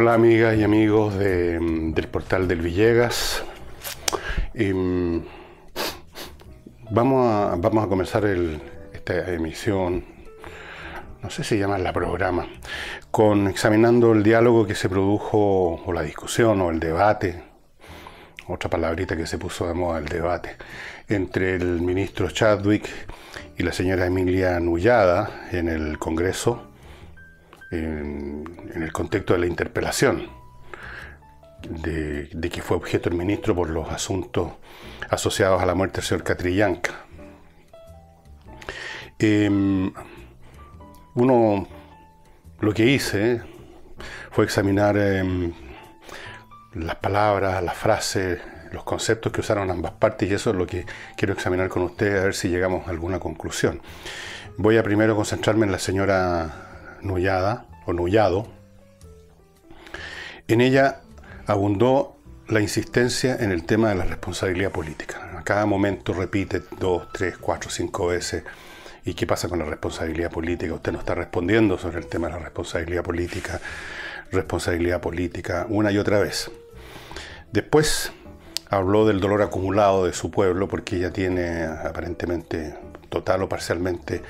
Hola amigas y amigos del portal del Villegas. Vamos a comenzar esta emisión, no sé si llamarla programa, examinando el diálogo que se produjo, o la discusión, o el debate, otra palabrita que se puso de moda, el debate, entre el ministro Chadwick y la señora Emilia Nullada en el Congreso, en el contexto de la interpelación de que fue objeto el ministro por los asuntos asociados a la muerte del señor Catrillanca. Lo que hice fue examinar las palabras, las frases, los conceptos que usaron ambas partes, y eso es lo que quiero examinar con ustedes, a ver si llegamos a alguna conclusión. Voy a primero concentrarme en la señora Nullada, o Nullado. En ella abundó la insistencia en el tema de la responsabilidad política. A cada momento repite 2, 3, 4, 5 veces. ¿Y qué pasa con la responsabilidad política? Usted no está respondiendo sobre el tema de la responsabilidad política, una y otra vez. Después habló del dolor acumulado de su pueblo, porque ella tiene aparentemente, total o parcialmente,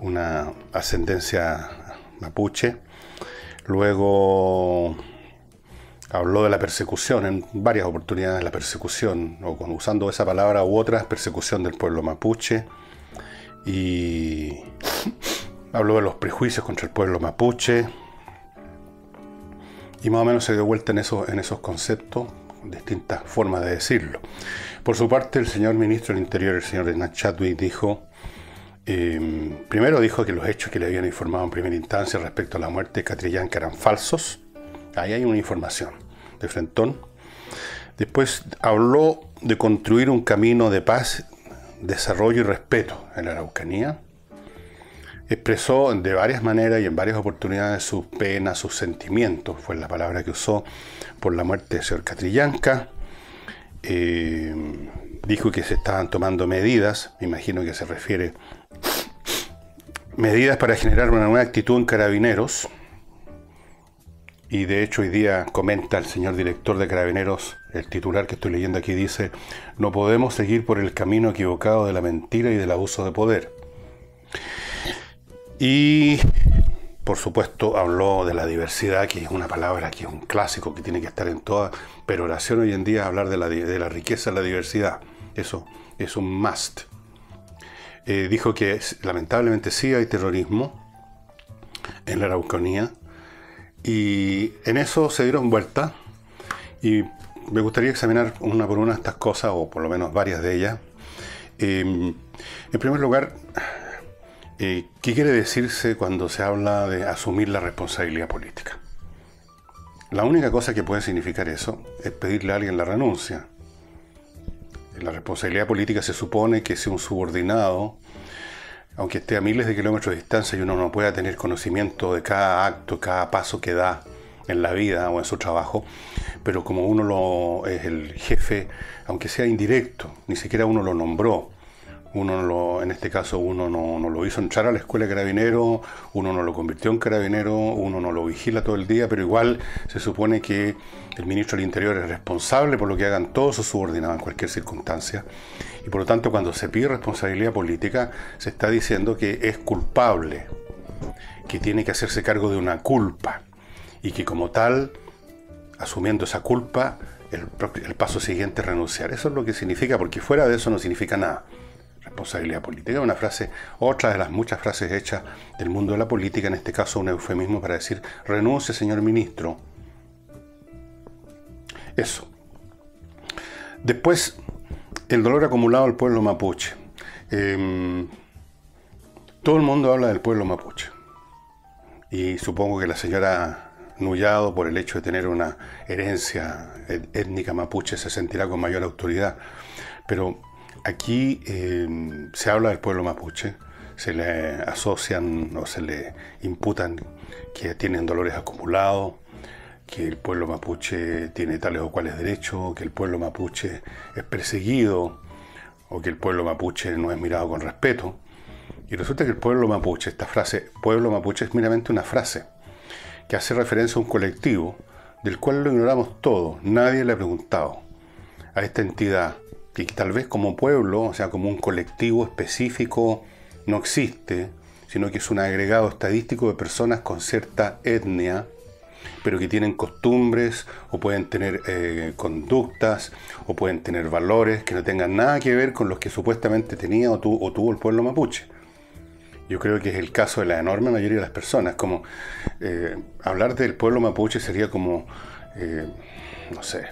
una ascendencia mapuche. Luego habló de la persecución, en varias oportunidades, la persecución, o usando esa palabra u otras, persecución del pueblo mapuche. Y habló de los prejuicios contra el pueblo mapuche. Y más o menos se dio vuelta en esos conceptos, distintas formas de decirlo. Por su parte, el señor ministro del Interior, el señor Hernán Chadwick, primero dijo que los hechos que le habían informado en primera instancia respecto a la muerte de Catrillanca eran falsos. Ahí hay una información de frentón. Después habló de construir un camino de paz, desarrollo y respeto en la Araucanía. Expresó de varias maneras y en varias oportunidades sus penas, sus sentimientos, fue la palabra que usó, por la muerte del señor Catrillanca. Dijo que se estaban tomando medidas, me imagino que se refiere medidas para generar una nueva actitud en Carabineros. Y de hecho hoy día comenta el señor director de Carabineros, el titular que estoy leyendo aquí dice: no podemos seguir por el camino equivocado de la mentira y del abuso de poder. Y por supuesto habló de la diversidad, que es una palabra que es un clásico, que tiene que estar en toda peroración hoy en día, hablar de la riqueza de la diversidad. Eso es un must. Dijo que lamentablemente sí hay terrorismo en la Araucanía, y en eso se dieron vuelta, y me gustaría examinar una por una estas cosas, o por lo menos varias de ellas. En primer lugar, ¿qué quiere decirse cuando se habla de asumir la responsabilidad política? La única cosa que puede significar eso es pedirle a alguien la renuncia. La responsabilidad política se supone que si un subordinado, aunque esté a miles de kilómetros de distancia y uno no pueda tener conocimiento de cada acto, cada paso que da en la vida o en su trabajo, pero como uno es el jefe, aunque sea indirecto, ni siquiera uno lo nombró, en este caso uno no lo hizo entrar a la escuela de carabinero, uno no lo convirtió en carabinero, uno no lo vigila todo el día, pero igual se supone que el ministro del Interior es responsable por lo que hagan todos sus subordinados en cualquier circunstancia. Y por lo tanto, cuando se pide responsabilidad política, se está diciendo que es culpable, que tiene que hacerse cargo de una culpa, y que como tal, asumiendo esa culpa, el paso siguiente es renunciar. Eso es lo que significa, porque fuera de eso no significa nada. Responsabilidad política es una frase, otra de las muchas frases hechas del mundo de la política, en este caso un eufemismo para decir renuncie, señor ministro. Eso. Después, el dolor acumulado del pueblo mapuche. Todo el mundo habla del pueblo mapuche, y supongo que la señora Nullado, por el hecho de tener una herencia étnica mapuche, se sentirá con mayor autoridad, pero aquí se habla del pueblo mapuche, se le asocian o se le imputan que tienen dolores acumulados, que el pueblo mapuche tiene tales o cuales derechos, que el pueblo mapuche es perseguido, o que el pueblo mapuche no es mirado con respeto. Y resulta que el pueblo mapuche, esta frase, pueblo mapuche, es meramente una frase que hace referencia a un colectivo del cual lo ignoramos todo. Nadie le ha preguntado a esta entidad, que tal vez como pueblo, o sea, como un colectivo específico, no existe, sino que es un agregado estadístico de personas con cierta etnia, pero que tienen costumbres, o pueden tener conductas, o pueden tener valores que no tengan nada que ver con los que supuestamente tenía o tuvo el pueblo mapuche. Yo creo que es el caso de la enorme mayoría de las personas. Como hablar del pueblo mapuche sería como, no sé,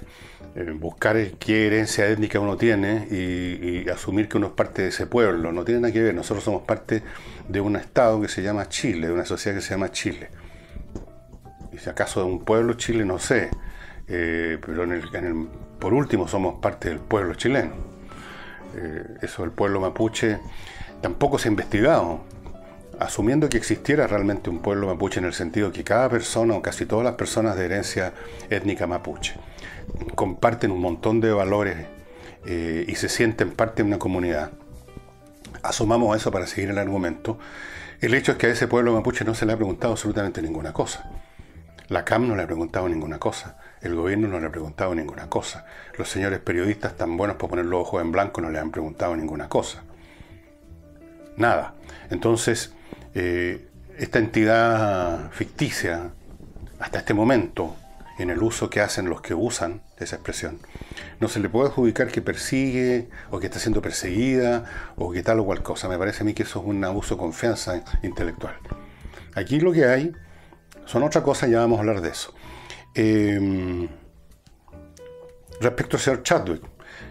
buscar qué herencia étnica uno tiene y asumir que uno es parte de ese pueblo. No tiene nada que ver. Nosotros somos parte de un estado que se llama Chile, de una sociedad que se llama Chile. Y si acaso de un pueblo Chile, no sé. Pero por último somos parte del pueblo chileno. Eso del pueblo mapuche tampoco se ha investigado. Asumiendo que existiera realmente un pueblo mapuche en el sentido que cada persona o casi todas las personas de herencia étnica mapuche comparten un montón de valores y se sienten parte de una comunidad, asumamos eso para seguir el argumento. El hecho es que a ese pueblo mapuche no se le ha preguntado absolutamente ninguna cosa. La CAM no le ha preguntado ninguna cosa, el gobierno no le ha preguntado ninguna cosa, los señores periodistas tan buenos para poner los ojos en blanco no le han preguntado ninguna cosa. Nada. Entonces, esta entidad ficticia, hasta este momento, en el uso que hacen los que usan esa expresión, no se le puede adjudicar que persigue, o que está siendo perseguida, o que tal o cual cosa. Me parece a mí que eso es un abuso de confianza intelectual. Aquí lo que hay son otra cosa, ya vamos a hablar de eso. Respecto al señor Chadwick,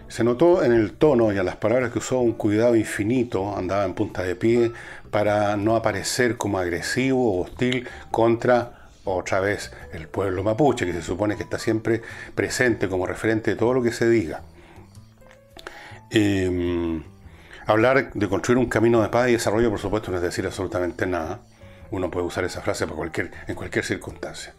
se notó en el tono y en las palabras que usó un cuidado infinito, andaba en punta de pie para no aparecer como agresivo o hostil contra, otra vez, el pueblo mapuche, que se supone que está siempre presente como referente de todo lo que se diga. Hablar de construir un camino de paz y desarrollo, por supuesto, no es decir absolutamente nada. Uno puede usar esa frase en cualquier circunstancia.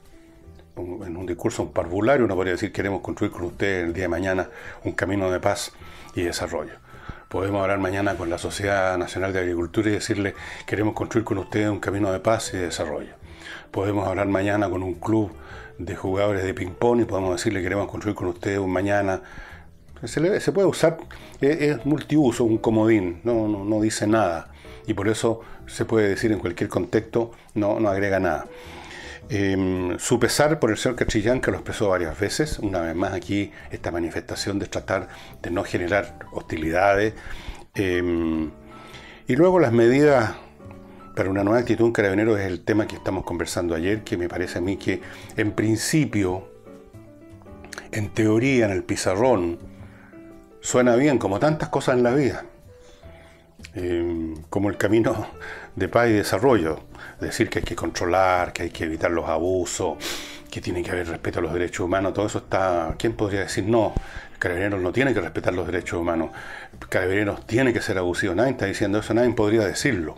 En un discurso, un parvulario, uno podría decir: queremos construir con usted el día de mañana un camino de paz y desarrollo. Podemos hablar mañana con la Sociedad Nacional de Agricultura y decirle: queremos construir con usted un camino de paz y desarrollo. Podemos hablar mañana con un club de jugadores de ping-pong y podemos decirle: queremos construir con usted un mañana. Se puede usar, es multiuso, un comodín, no dice nada. Y por eso se puede decir en cualquier contexto, no agrega nada. Su pesar por el señor Cachillán, que lo expresó varias veces, una vez más aquí esta manifestación de tratar de no generar hostilidades, y luego las medidas para una nueva actitud en Carabineros es el tema que estamos conversando ayer, que me parece a mí que en principio, en teoría, en el pizarrón, suena bien, como tantas cosas en la vida, como el camino de paz y desarrollo. Decir que hay que controlar, que hay que evitar los abusos, que tiene que haber respeto a los derechos humanos, todo eso está... ¿Quién podría decir no? Carabineros no tiene que respetar los derechos humanos, Carabineros tiene que ser abusivo. Nadie está diciendo eso, nadie podría decirlo.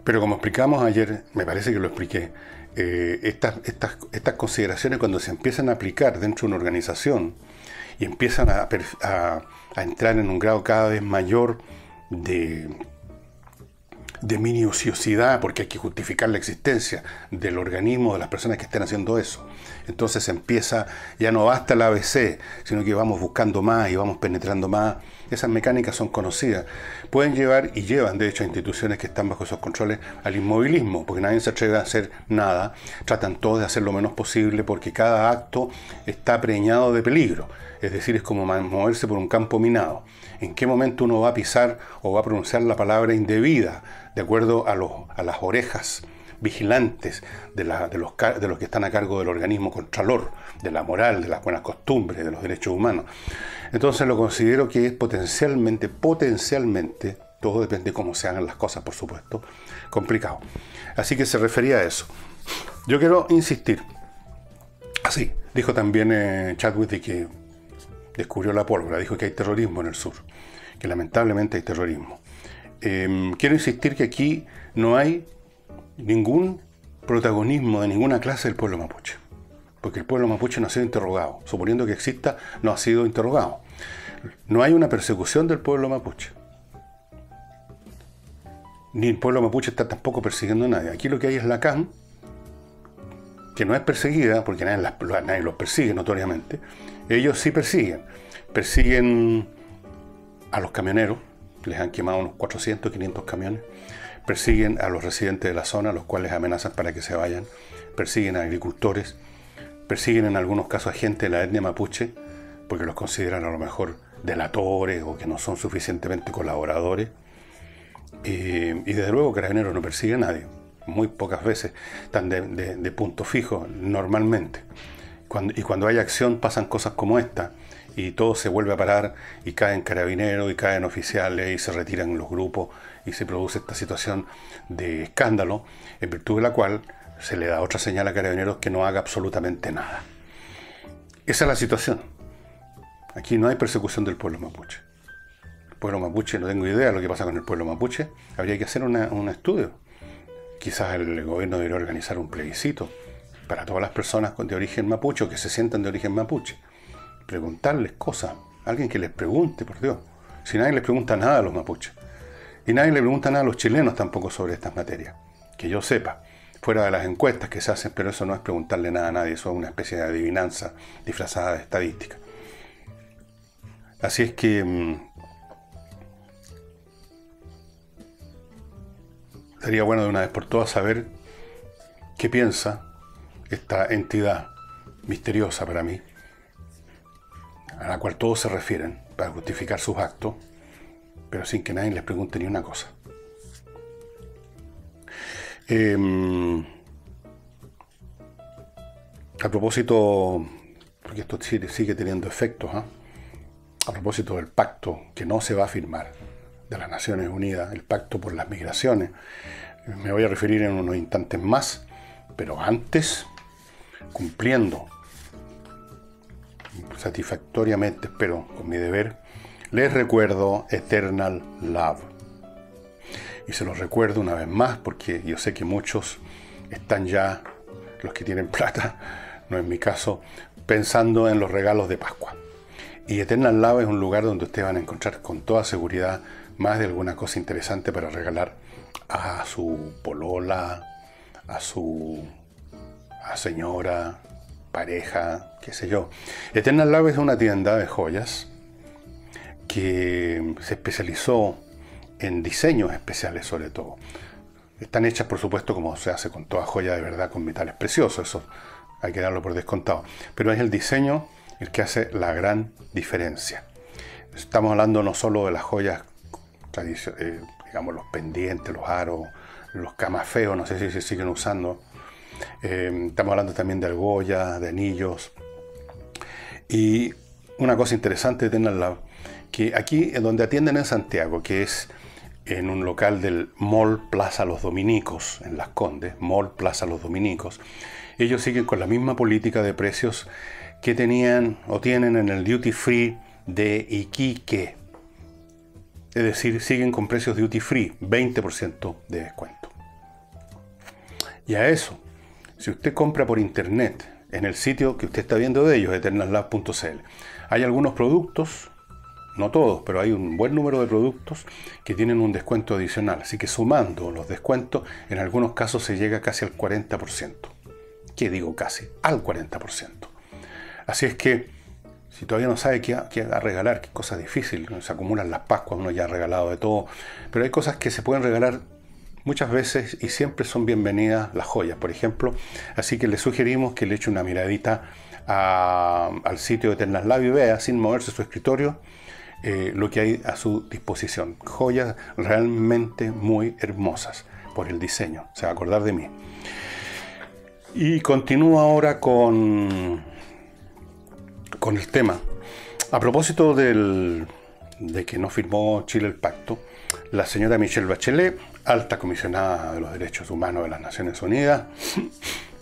Pero como explicamos ayer, me parece que lo expliqué, estas consideraciones, cuando se empiezan a aplicar dentro de una organización y empiezan a entrar en un grado cada vez mayor de minuciosidad, porque hay que justificar la existencia del organismo, de las personas que estén haciendo eso. Entonces empieza, ya no basta el ABC, sino que vamos buscando más y vamos penetrando más. Esas mecánicas son conocidas. Pueden llevar, y llevan de hecho a instituciones que están bajo esos controles, al inmovilismo, porque nadie se atreve a hacer nada. Tratan todos de hacer lo menos posible porque cada acto está preñado de peligro. Es decir, es como moverse por un campo minado. ¿En qué momento uno va a pisar o va a pronunciar la palabra indebida de acuerdo a las orejas vigilantes de los que están a cargo del organismo contralor, de la moral, de las buenas costumbres, de los derechos humanos? Entonces lo considero que es potencialmente, todo depende de cómo se hagan las cosas, por supuesto, complicado. Así que se refería a eso. Yo quiero insistir. Así, dijo también Chadwick de que descubrió la pólvora, dijo que hay terrorismo en el sur, que lamentablemente hay terrorismo. Quiero insistir que aquí no hay ningún protagonismo de ninguna clase del pueblo mapuche, porque el pueblo mapuche no ha sido interrogado, suponiendo que exista, no ha sido interrogado. No hay una persecución del pueblo mapuche, ni el pueblo mapuche está tampoco persiguiendo a nadie. Aquí lo que hay es la CAM, que no es perseguida, porque nadie los persigue notoriamente, ellos sí persiguen. Persiguen a los camioneros, les han quemado unos 400, 500 camiones. Persiguen a los residentes de la zona, los cuales amenazan para que se vayan. Persiguen a agricultores. Persiguen en algunos casos a gente de la etnia mapuche, porque los consideran a lo mejor delatores o que no son suficientemente colaboradores. Y desde luego Carabineros no persigue a nadie. Muy pocas veces están de punto fijo, normalmente. Y cuando hay acción pasan cosas como esta, y todo se vuelve a parar, y caen carabineros, y caen oficiales, y se retiran los grupos, y se produce esta situación de escándalo, en virtud de la cual se le da otra señal a Carabineros que no haga absolutamente nada. Esa es la situación. Aquí no hay persecución del pueblo mapuche. El pueblo mapuche, no tengo idea de lo que pasa con el pueblo mapuche, habría que hacer un estudio. Quizás el gobierno debería organizar un plebiscito para todas las personas de origen mapuche o que se sientan de origen mapuche. Preguntarles cosas. Alguien que les pregunte, por Dios. Si nadie les pregunta nada a los mapuches. Y nadie le pregunta nada a los chilenos tampoco sobre estas materias. Que yo sepa. Fuera de las encuestas que se hacen, pero eso no es preguntarle nada a nadie. Eso es una especie de adivinanza disfrazada de estadística. Así es que sería bueno de una vez por todas saber qué piensa esta entidad misteriosa para mí, a la cual todos se refieren para justificar sus actos, pero sin que nadie les pregunte ni una cosa. A propósito, porque esto sigue teniendo efectos, a propósito del pacto que no se va a firmar de las Naciones Unidas, el pacto por las migraciones, me voy a referir en unos instantes más, pero antes, cumpliendo satisfactoriamente, espero, con mi deber, les recuerdo Eternal Love. Y se los recuerdo una vez más porque yo sé que muchos están ya, los que tienen plata, no es mi caso, pensando en los regalos de Pascua. Y Eternal Love es un lugar donde ustedes van a encontrar con toda seguridad más de alguna cosa interesante para regalar a su polola, a su señora, pareja, qué sé yo. Eternal Love es una tienda de joyas que se especializó en diseños especiales sobre todo. Están hechas, por supuesto, como se hace con toda joya de verdad, con metales preciosos, eso hay que darlo por descontado. Pero es el diseño el que hace la gran diferencia. Estamos hablando no solo de las joyas tradicionales, digamos los pendientes, los aros, los camafeos, no sé si se siguen usando. Estamos hablando también de argollas, de anillos. Y una cosa interesante de tenerla, que aquí en donde atienden en Santiago, que es en un local del Mall Plaza Los Dominicos, en Las Condes, Mall Plaza Los Dominicos, ellos siguen con la misma política de precios que tenían o tienen en el Duty Free de Iquique. Es decir, siguen con precios duty free, 20% de descuento. Y a eso, si usted compra por internet, en el sitio que usted está viendo de ellos, eternallab.cl, hay algunos productos, no todos, pero hay un buen número de productos que tienen un descuento adicional. Así que sumando los descuentos, en algunos casos se llega casi al 40%. ¿Qué digo casi? Al 40%. Así es que, si todavía no sabe qué a regalar, qué cosa difícil, se acumulan las Pascuas, uno ya ha regalado de todo, pero hay cosas que se pueden regalar muchas veces y siempre son bienvenidas las joyas, por ejemplo. Así que le sugerimos que le eche una miradita al sitio de Eternal Love y vea, sin moverse su escritorio, lo que hay a su disposición. Joyas realmente muy hermosas por el diseño, se va a acordar de mí. Y continúo ahora con el tema. A propósito de que no firmó Chile el pacto, la señora Michelle Bachelet, alta comisionada de los derechos humanos de las Naciones Unidas,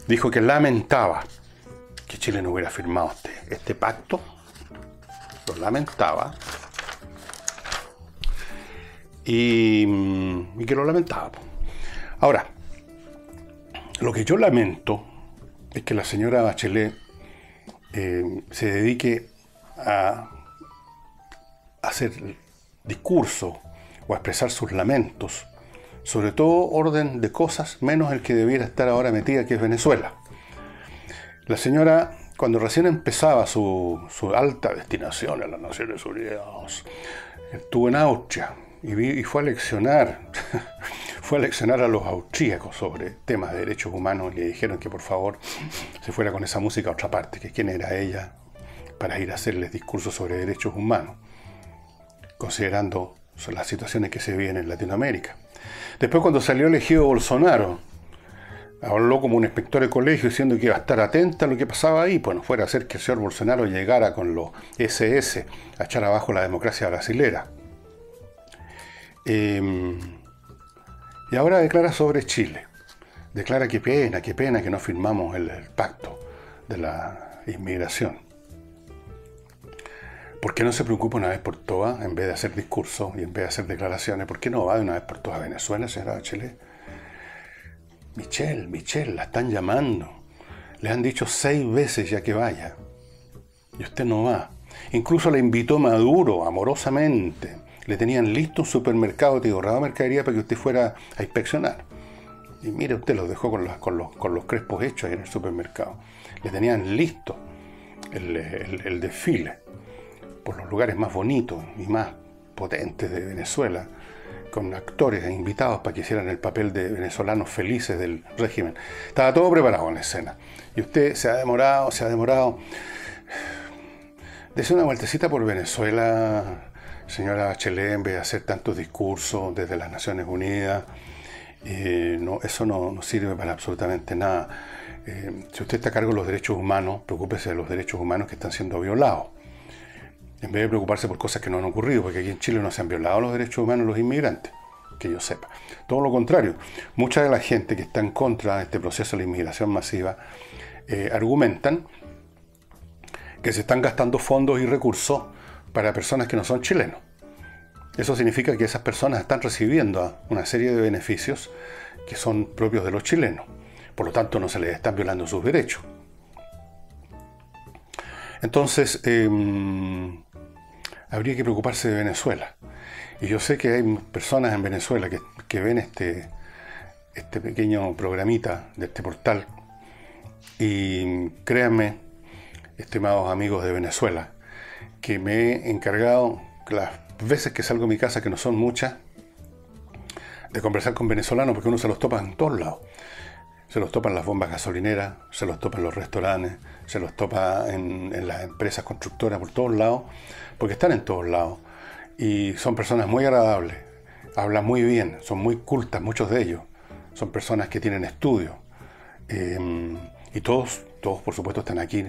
dijo que lamentaba que Chile no hubiera firmado este pacto. Lo lamentaba. Y que lo lamentaba. Ahora, lo que yo lamento es que la señora Bachelet se dedique a hacer discurso o a expresar sus lamentos, sobre todo orden de cosas, menos el que debiera estar ahora metida, que es Venezuela. La señora, cuando recién empezaba su alta destinación a las Naciones Unidas, estuvo en Austria y fue a leccionar, fue a leccionar a los austríacos sobre temas de derechos humanos y le dijeron que por favor se fuera con esa música a otra parte, que quién era ella para ir a hacerles discursos sobre derechos humanos, considerando las situaciones que se viven en Latinoamérica. Después, cuando salió elegido Bolsonaro, habló como un inspector de colegio diciendo que iba a estar atenta a lo que pasaba ahí, pues no fuera a ser que el señor Bolsonaro llegara con los SS a echar abajo la democracia brasilera. Y ahora declara sobre Chile. Declara qué pena que no firmamos el pacto de la inmigración. ¿Por qué no se preocupa una vez por todas, en vez de hacer discursos y en vez de hacer declaraciones? ¿Por qué no va de una vez por todas a Venezuela, señora Bachelet? Michelle, la están llamando. Le han dicho 6 veces ya que vaya. Y usted no va. Incluso le invitó Maduro, amorosamente. Le tenían listo un supermercado de mercadería para que usted fuera a inspeccionar. Y mire, usted los dejó con los crespos hechos ahí en el supermercado. Le tenían listo el desfile por los lugares más bonitos y más potentes de Venezuela, con actores e invitados para que hicieran el papel de venezolanos felices del régimen. Estaba todo preparado en la escena. Y usted se ha demorado. Dese una vueltecita por Venezuela, señora Bachelet, en vez de hacer tantos discursos desde las Naciones Unidas. No, eso no sirve para absolutamente nada. Si usted está a cargo de los derechos humanos, preocúpese de los derechos humanos que están siendo violados, en vez de preocuparse por cosas que no han ocurrido, porque aquí en Chile no se han violado los derechos humanos de los inmigrantes, que yo sepa. Todo lo contrario, mucha de la gente que está en contra de este proceso de la inmigración masiva argumentan que se están gastando fondos y recursos para personas que no son chilenos. Eso significa que esas personas están recibiendo una serie de beneficios que son propios de los chilenos. Por lo tanto, no se les están violando sus derechos. Entonces, habría que preocuparse de Venezuela. Y yo sé que hay personas en Venezuela que ven este pequeño programita de este portal. Y créanme, estimados amigos de Venezuela, que me he encargado, las veces que salgo de mi casa, que no son muchas, de conversar con venezolanos, porque uno se los topa en todos lados. Se los topa en las bombas gasolineras, se los topa en los restaurantes, se los topa en las empresas constructoras, por todos lados, porque están en todos lados. Y son personas muy agradables, hablan muy bien, son muy cultas, muchos de ellos. Son personas que tienen estudios. Y todos, por supuesto, están aquí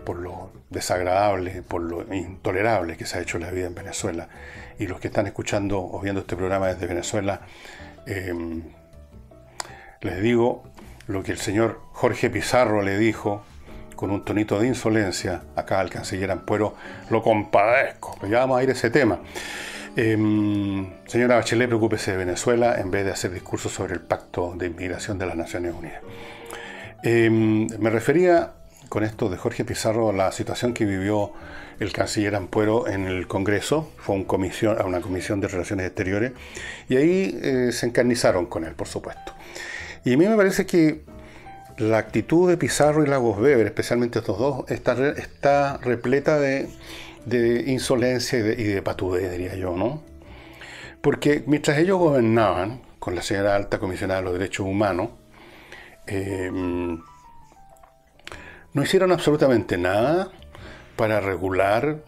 por lo desagradable, por lo intolerable que se ha hecho la vida en Venezuela. Y los que están escuchando o viendo este programa desde Venezuela, les digo lo que el señor Jorge Pizarro le dijo con un tonito de insolencia acá al canciller Ampuero. Lo compadezco, ya vamos a ir a ese tema. Señora Bachelet, preocúpese de Venezuela en vez de hacer discursos sobre el pacto de inmigración de las Naciones Unidas. Me refería con esto de Jorge Pizarro a la situación que vivió el canciller Ampuero en el Congreso. Fue a una comisión de Relaciones Exteriores y ahí se encarnizaron con él, por supuesto. Y a mí me parece que la actitud de Pizarro y Lagos Weber, especialmente estos dos, está repleta de insolencia y de patudez, diría yo, ¿no? Porque mientras ellos gobernaban, con la señora alta comisionada de los derechos humanos, no hicieron absolutamente nada para regular,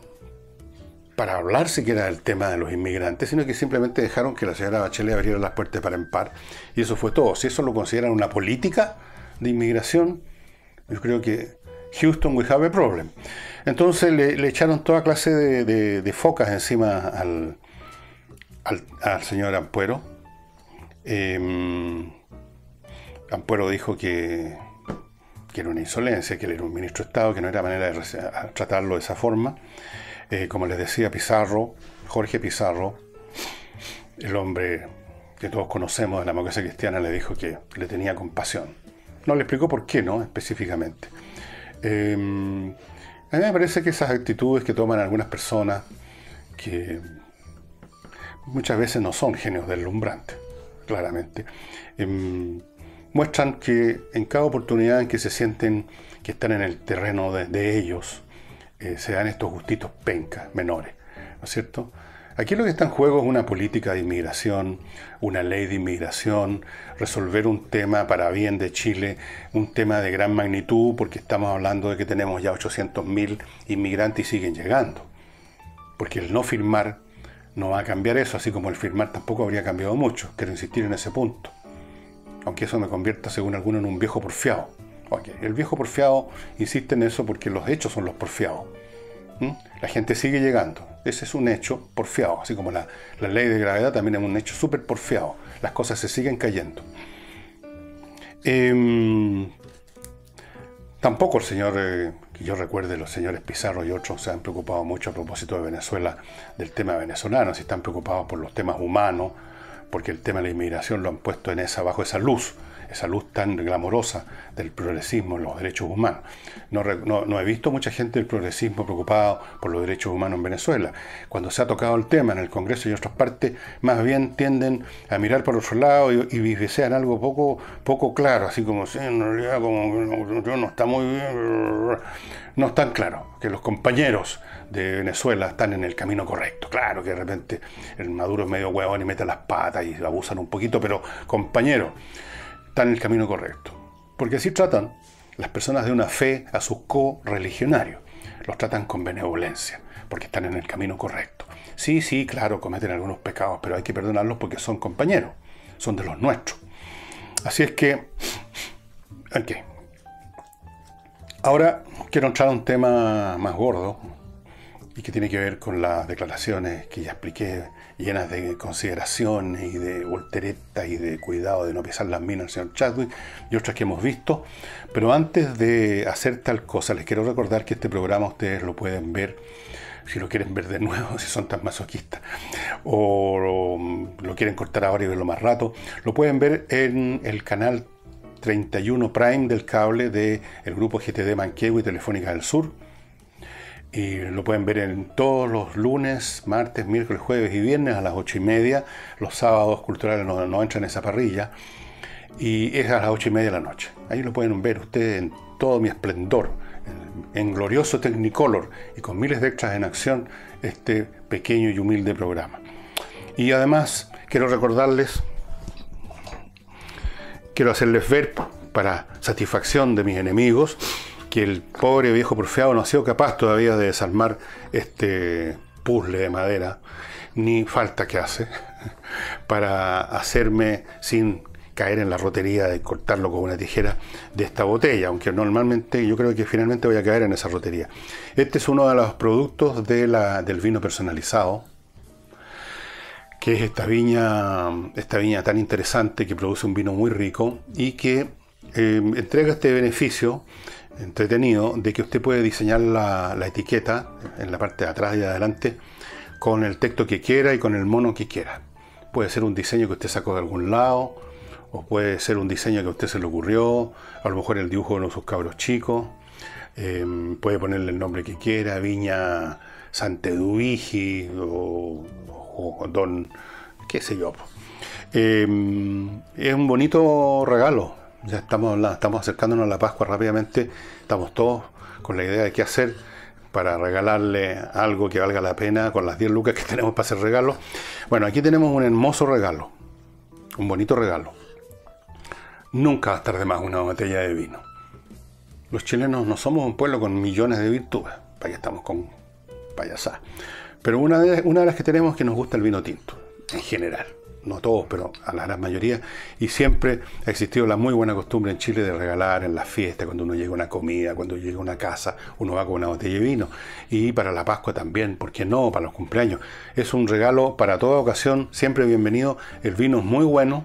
para hablar siquiera del tema de los inmigrantes, sino que simplemente dejaron que la señora Bachelet abriera las puertas para en par, y eso fue todo. Si eso lo consideran una política de inmigración, yo creo que Houston, we have a problem. Entonces le echaron toda clase de focas encima al señor Ampuero. Ampuero dijo que era una insolencia, que él era un ministro de Estado, que no era manera de tratarlo de esa forma. Como les decía, Pizarro, Jorge Pizarro, el hombre que todos conocemos de la democracia cristiana, le dijo que le tenía compasión. No le explicó por qué, ¿no? Específicamente. A mí me parece que esas actitudes que toman algunas personas, que muchas veces no son genios deslumbrantes, claramente, muestran que en cada oportunidad en que se sienten que están en el terreno de ellos, se dan estos gustitos pencas, menores, ¿no es cierto? Aquí lo que está en juego es una política de inmigración, una ley de inmigración, resolver un tema para bien de Chile, un tema de gran magnitud, porque estamos hablando de que tenemos ya 800.000 inmigrantes y siguen llegando. Porque el no firmar no va a cambiar eso, así como el firmar tampoco habría cambiado mucho. Quiero insistir en ese punto. Aunque eso me convierta, según algunos, en un viejo porfiado. Okay. El viejo porfiado insiste en eso porque los hechos son los porfiados. La gente sigue llegando. Ese es un hecho porfiado. Así como la ley de gravedad también es un hecho súper porfiado. Las cosas se siguen cayendo. Tampoco el señor, que yo recuerde, los señores Pizarro y otros se han preocupado mucho a propósito de Venezuela, del tema venezolano. Si están preocupados por los temas humanos, porque el tema de la inmigración lo han puesto bajo esa luz tan glamorosa del progresismo en los derechos humanos. No he visto mucha gente del progresismo preocupada por los derechos humanos en Venezuela. Cuando se ha tocado el tema en el Congreso y otras partes, más bien tienden a mirar por otro lado y desean algo poco claro, así como si en realidad como no está muy bien. No es tan claro que los compañeros de Venezuela están en el camino correcto. Claro que de repente el Maduro es medio huevón y mete las patas y abusan un poquito, pero compañeros, están en el camino correcto. Porque así tratan las personas de una fe a sus correligionarios. Los tratan con benevolencia, porque están en el camino correcto. Sí, claro, cometen algunos pecados, pero hay que perdonarlos porque son compañeros, son de los nuestros. Así es que, ok. Ahora quiero entrar a un tema más gordo y que tiene que ver con las declaraciones que ya expliqué, llenas de consideraciones y de volteretas y de cuidado de no pisar las minas del señor Chadwick y otras que hemos visto. Pero antes de hacer tal cosa, les quiero recordar que este programa ustedes lo pueden ver, si lo quieren ver de nuevo, si son tan masoquistas, o lo quieren cortar ahora y verlo más rato, lo pueden ver en el canal 31 Prime del cable del grupo GTD Manquehue y Telefónica del Sur. Y lo pueden ver en todos los lunes, martes, miércoles, jueves y viernes a las 8:30. Los sábados culturales no entran en esa parrilla. Y es a las 8:30 de la noche. Ahí lo pueden ver ustedes en todo mi esplendor, en glorioso Technicolor y con miles de extras en acción, este pequeño y humilde programa. Y además quiero recordarles, quiero hacerles ver, para satisfacción de mis enemigos, que el pobre viejo porfiado no ha sido capaz todavía de desarmar este puzzle de madera, ni falta que hace, para hacerme, sin caer en la rotería de cortarlo con una tijera, de esta botella, aunque normalmente yo creo que finalmente voy a caer en esa rotería. Este es uno de los productos del vino personalizado, que es esta viña tan interesante que produce un vino muy rico y que entrega este beneficio entretenido de que usted puede diseñar la etiqueta en la parte de atrás y de adelante con el texto que quiera y con el mono que quiera. Puede ser un diseño que usted sacó de algún lado, o puede ser un diseño que a usted se le ocurrió, a lo mejor el dibujo de uno de sus cabros chicos. Puede ponerle el nombre que quiera, Viña Sant'Eduigi o Don, qué sé yo. Es un bonito regalo. Ya estamos acercándonos a la Pascua rápidamente. Estamos todos con la idea de qué hacer para regalarle algo que valga la pena con las 10 lucas que tenemos para hacer regalos. Bueno, aquí tenemos un hermoso regalo, un bonito regalo. Nunca va a estar de más una botella de vino. Los chilenos no somos un pueblo con millones de virtudes, para que estamos con payasadas. Pero una de las que tenemos es que nos gusta el vino tinto, en general. No todos, pero a la gran mayoría, y siempre ha existido la muy buena costumbre en Chile de regalar en las fiestas, cuando uno llega a una comida, cuando llega a una casa, uno va con una botella de vino, y para la Pascua también, ¿por qué no? Para los cumpleaños. Es un regalo para toda ocasión, siempre bienvenido. El vino es muy bueno,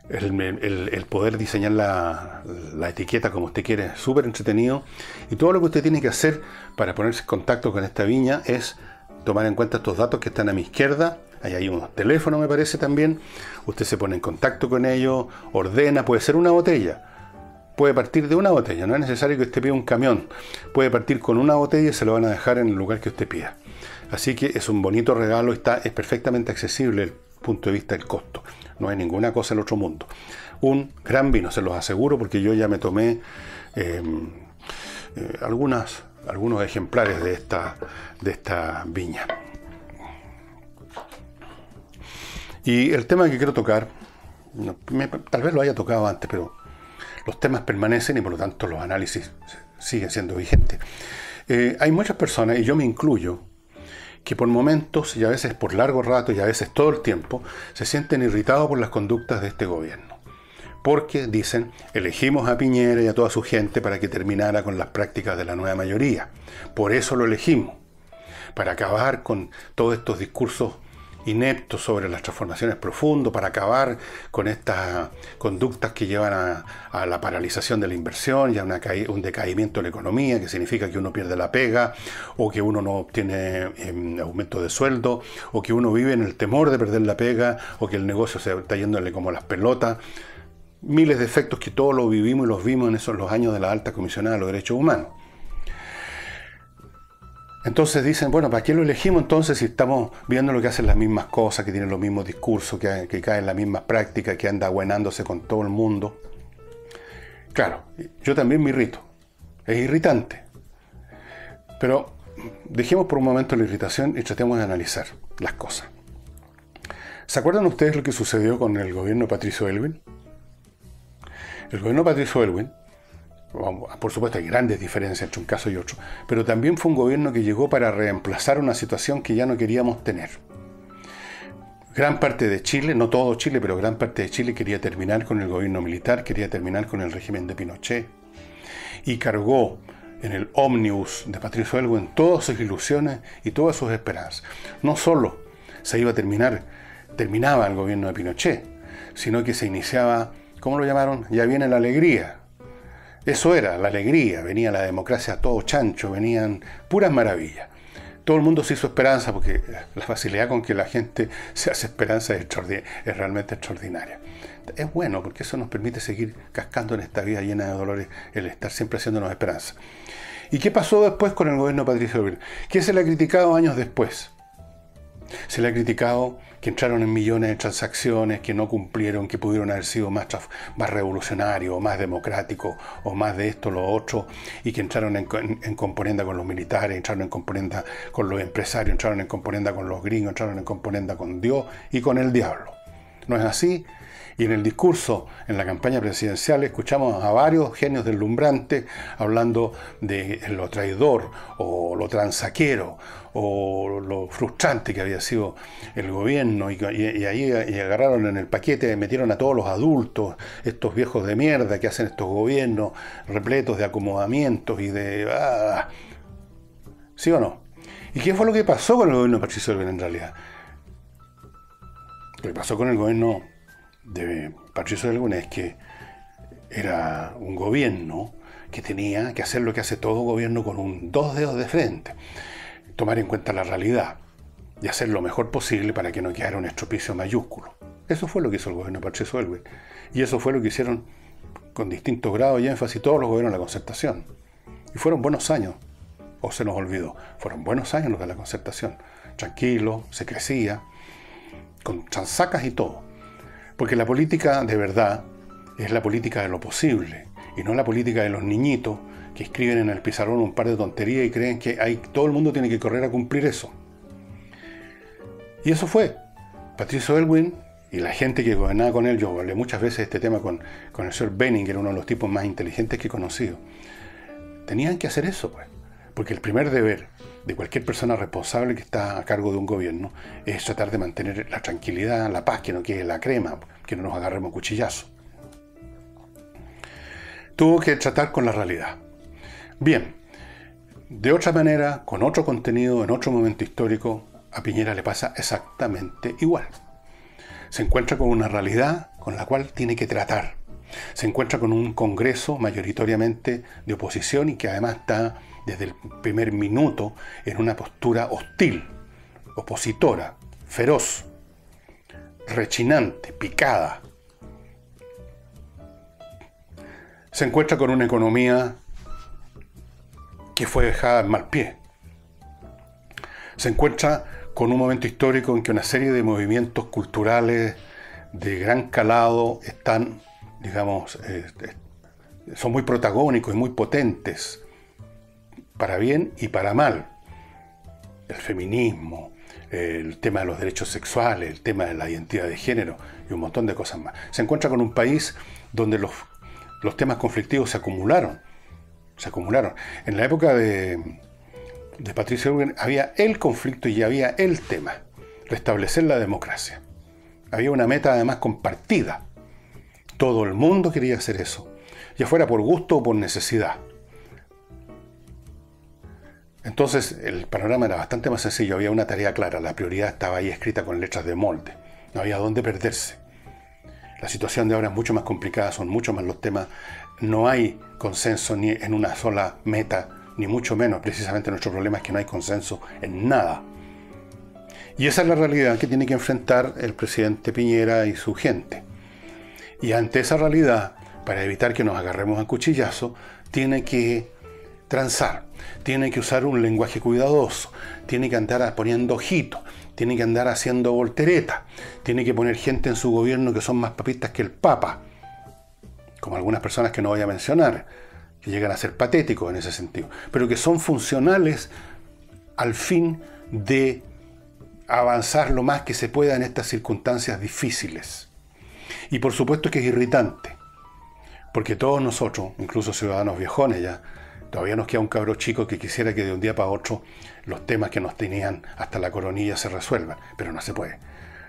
el poder diseñar la etiqueta como usted quiere es súper entretenido, y todo lo que usted tiene que hacer para ponerse en contacto con esta viña es tomar en cuenta estos datos que están a mi izquierda. Ahí hay unos teléfonos, me parece, también. Usted se pone en contacto con ellos, ordena, puede ser una botella. Puede partir de una botella, no es necesario que usted pida un camión. Puede partir con una botella y se lo van a dejar en el lugar que usted pida. Así que es un bonito regalo, es perfectamente accesible desde el punto de vista del costo. no es ninguna cosa del otro mundo. Un gran vino, se los aseguro, porque yo ya me tomé algunos ejemplares de esta viña. Y el tema que quiero tocar, tal vez lo haya tocado antes, pero los temas permanecen y por lo tanto los análisis siguen siendo vigentes. Hay muchas personas, y yo me incluyo, que por momentos y a veces por largo rato y a veces todo el tiempo se sienten irritados por las conductas de este gobierno. Porque dicen, elegimos a Piñera y a toda su gente para que terminara con las prácticas de la nueva mayoría. Por eso lo elegimos, para acabar con todos estos discursos ineptos sobre las transformaciones profundas, para acabar con estas conductas que llevan a la paralización de la inversión y a un decaimiento de la economía, que significa que uno pierde la pega, o que uno no obtiene aumento de sueldo, o que uno vive en el temor de perder la pega, o que el negocio se está yéndole como las pelotas. Miles de efectos que todos lo vivimos y los vimos en esos los años de la alta comisionada de los derechos humanos. Entonces dicen, bueno, ¿para qué lo elegimos entonces si estamos viendo lo que hacen las mismas cosas, que tienen los mismos discursos, que caen en las mismas prácticas, que anda abuenándose con todo el mundo? Claro, yo también me irrito. Es irritante. Pero dejemos por un momento la irritación y tratemos de analizar las cosas. ¿Se acuerdan ustedes lo que sucedió con el gobierno de Patricio Aylwin? El gobierno de Patricio Aylwin, por supuesto hay grandes diferencias entre un caso y otro, pero también fue un gobierno que llegó para reemplazar una situación que ya no queríamos tener. Gran parte de Chile, no todo Chile, pero gran parte de Chile quería terminar con el gobierno militar, quería terminar con el régimen de Pinochet, y cargó en el ómnibus de Patricio Aylwin todas sus ilusiones y todas sus esperanzas. No solo se iba a terminaba el gobierno de Pinochet, sino que se iniciaba, ¿cómo lo llamaron? Ya viene la alegría. Eso era, la alegría, venía la democracia a todo chancho, venían puras maravillas. Todo el mundo se hizo esperanza porque la facilidad con que la gente se hace esperanza es realmente extraordinaria. Es bueno porque eso nos permite seguir cascando en esta vida llena de dolores, el estar siempre haciéndonos esperanza. ¿Y qué pasó después con el gobierno de Patricio Aylwin? ¿Qué se le ha criticado años después? Se le ha criticado que entraron en millones de transacciones, que no cumplieron, que pudieron haber sido más revolucionarios, más democráticos, o más de esto, lo otro, y que entraron en componenda con los militares, entraron en componenda con los empresarios, entraron en componenda con los gringos, entraron en componenda con Dios y con el diablo. ¿No es así? Y en el discurso, en la campaña presidencial, escuchamos a varios genios deslumbrantes hablando de lo traidor, o lo transaquero, o lo frustrante que había sido el gobierno, y ahí agarraron en el paquete, metieron a todos los adultos, estos viejos de mierda que hacen estos gobiernos, repletos de acomodamientos y de... ¿Sí o no? ¿Y qué fue lo que pasó con el gobierno de Patricio Aylwin en realidad? Lo que pasó con el gobierno de Patricio Aylwin es que era un gobierno que tenía que hacer lo que hace todo gobierno con dos dedos de frente, tomar en cuenta la realidad y hacer lo mejor posible para que no quedara un estropicio mayúsculo. Eso fue lo que hizo el gobierno de Patricio Aylwin, y eso fue lo que hicieron con distintos grados y énfasis todos los gobiernos de la Concertación. Y fueron buenos años, o se nos olvidó, fueron buenos años los de la Concertación, tranquilo, se crecía, con chansacas y todo. Porque la política de verdad es la política de lo posible, y no la política de los niñitos que escriben en el pizarrón un par de tonterías y creen que todo el mundo tiene que correr a cumplir eso. Y eso fue. Patricio Aylwin y la gente que gobernaba con él, yo hablé muchas veces de este tema con el señor Benning, que era uno de los tipos más inteligentes que he conocido. Tenían que hacer eso, pues. Porque el primer deber de cualquier persona responsable que está a cargo de un gobierno es tratar de mantener la tranquilidad, la paz, que no quede la crema, que no nos agarremos cuchillazo. Tuvo que tratar con la realidad. Bien, de otra manera, con otro contenido, en otro momento histórico, a Piñera le pasa exactamente igual. Se encuentra con una realidad con la cual tiene que tratar. Se encuentra con un Congreso mayoritariamente de oposición y que además está desde el primer minuto en una postura hostil, opositora, feroz, rechinante, picada. Se encuentra con una economía que fue dejada en mal pie. Se encuentra con un momento histórico en que una serie de movimientos culturales de gran calado están, digamos, son muy protagónicos y muy potentes, para bien y para mal. El feminismo, el tema de los derechos sexuales, el tema de la identidad de género y un montón de cosas más. Se encuentra con un país donde los temas conflictivos se acumularon. En la época de Patricio Aylwin había el conflicto y había el tema, restablecer la democracia. Había una meta además compartida. Todo el mundo quería hacer eso, ya fuera por gusto o por necesidad. Entonces el panorama era bastante más sencillo, había una tarea clara, la prioridad estaba ahí escrita con letras de molde, no había dónde perderse. La situación de ahora es mucho más complicada, son mucho más los temas, no hay consenso ni en una sola meta, ni mucho menos. Precisamente nuestro problema es que no hay consenso en nada. Y esa es la realidad que tiene que enfrentar el presidente Piñera y su gente. Y ante esa realidad, para evitar que nos agarremos a cuchillazo, tiene que transar, tiene que usar un lenguaje cuidadoso, tiene que andar poniendo ojitos, tiene que andar haciendo voltereta, tiene que poner gente en su gobierno que son más papistas que el Papa, como algunas personas que no voy a mencionar, que llegan a ser patéticos en ese sentido, pero que son funcionales al fin de avanzar lo más que se pueda en estas circunstancias difíciles. Y por supuesto que es irritante, porque todos nosotros, incluso ciudadanos viejones ya, todavía nos queda un cabro chico que quisiera que de un día para otro los temas que nos tenían hasta la coronilla se resuelvan, pero no se puede.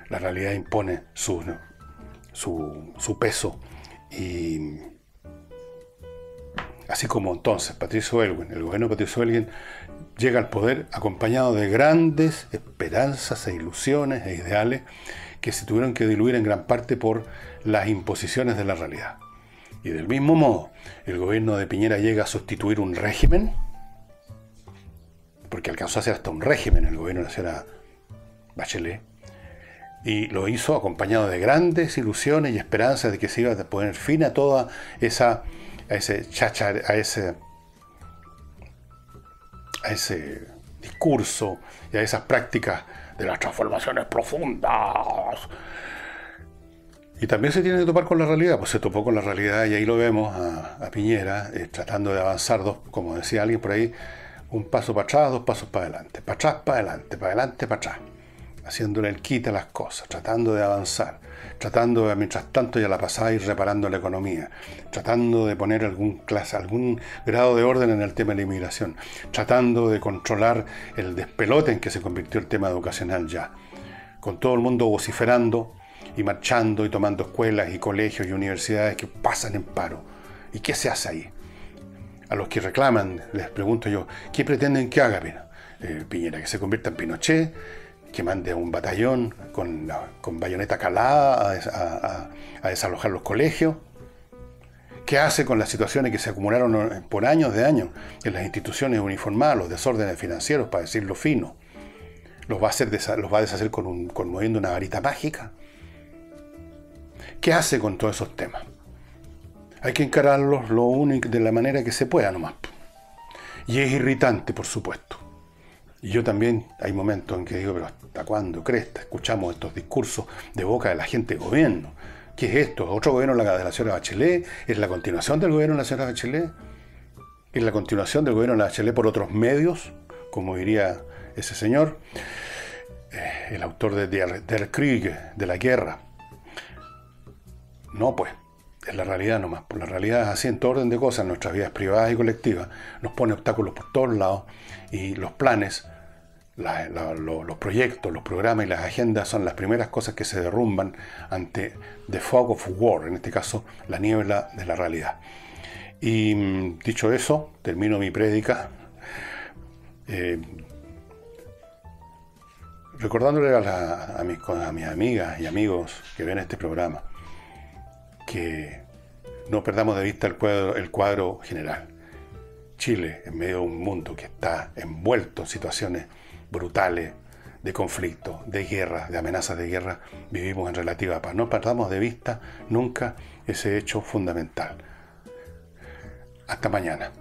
La realidad impone su peso y así como entonces Patricio Aylwin, el gobierno de Patricio Aylwin llega al poder acompañado de grandes esperanzas e ilusiones e ideales que se tuvieron que diluir en gran parte por las imposiciones de la realidad. Y del mismo modo, el gobierno de Piñera llega a sustituir un régimen, porque alcanzó a hacer hasta un régimen el gobierno de la señora Bachelet, y lo hizo acompañado de grandes ilusiones y esperanzas de que se iba a poner fin a toda ese discurso y a esas prácticas de las transformaciones profundas. Y también se tiene que topar con la realidad, pues se topó con la realidad y ahí lo vemos a Piñera tratando de avanzar como decía alguien por ahí, un paso para atrás, dos pasos para adelante, para atrás, para adelante, para adelante, para atrás, haciéndole el quite a las cosas, tratando de avanzar, tratando de, mientras tanto ya la pasada, ir reparando la economía, tratando de poner algún grado de orden en el tema de la inmigración, tratando de controlar el despelote en que se convirtió el tema educacional ya, con todo el mundo vociferando y marchando y tomando escuelas y colegios y universidades que pasan en paro. ¿Y qué se hace ahí? A los que reclaman, les pregunto yo, ¿qué pretenden que haga Piñera? ¿Que se convierta en Pinochet? ¿Que mande a un batallón con bayoneta calada a desalojar los colegios? ¿Qué hace con las situaciones que se acumularon por años de años en las instituciones uniformadas, los desórdenes financieros, para decirlo fino? ¿Los va a deshacer moviendo una varita mágica? ¿Qué hace con todos esos temas? Hay que encararlos de la manera que se pueda nomás. Y es irritante, por supuesto. Y yo también hay momentos en que digo, pero ¿hasta cuándo cresta? Escuchamos estos discursos de boca de la gente de gobierno. ¿Qué es esto? ¿Otro gobierno de la señora Bachelet? ¿Es la continuación del gobierno de la señora Bachelet? ¿Es la continuación del gobierno de la Bachelet por otros medios? Como diría ese señor, el autor de Der Krieg, de la guerra. No, pues, es la realidad nomás. La realidad es así en todo orden de cosas, en nuestras vidas privadas y colectivas. Nos pone obstáculos por todos lados y los planes, los proyectos, los programas y las agendas son las primeras cosas que se derrumban ante the fog of war, en este caso, la niebla de la realidad. Y dicho eso, termino mi prédica recordándole a mis amigas y amigos que ven este programa que no perdamos de vista el cuadro general. Chile, en medio de un mundo que está envuelto en situaciones brutales de conflicto, de guerra, de amenazas de guerra, vivimos en relativa paz. No perdamos de vista nunca ese hecho fundamental. Hasta mañana.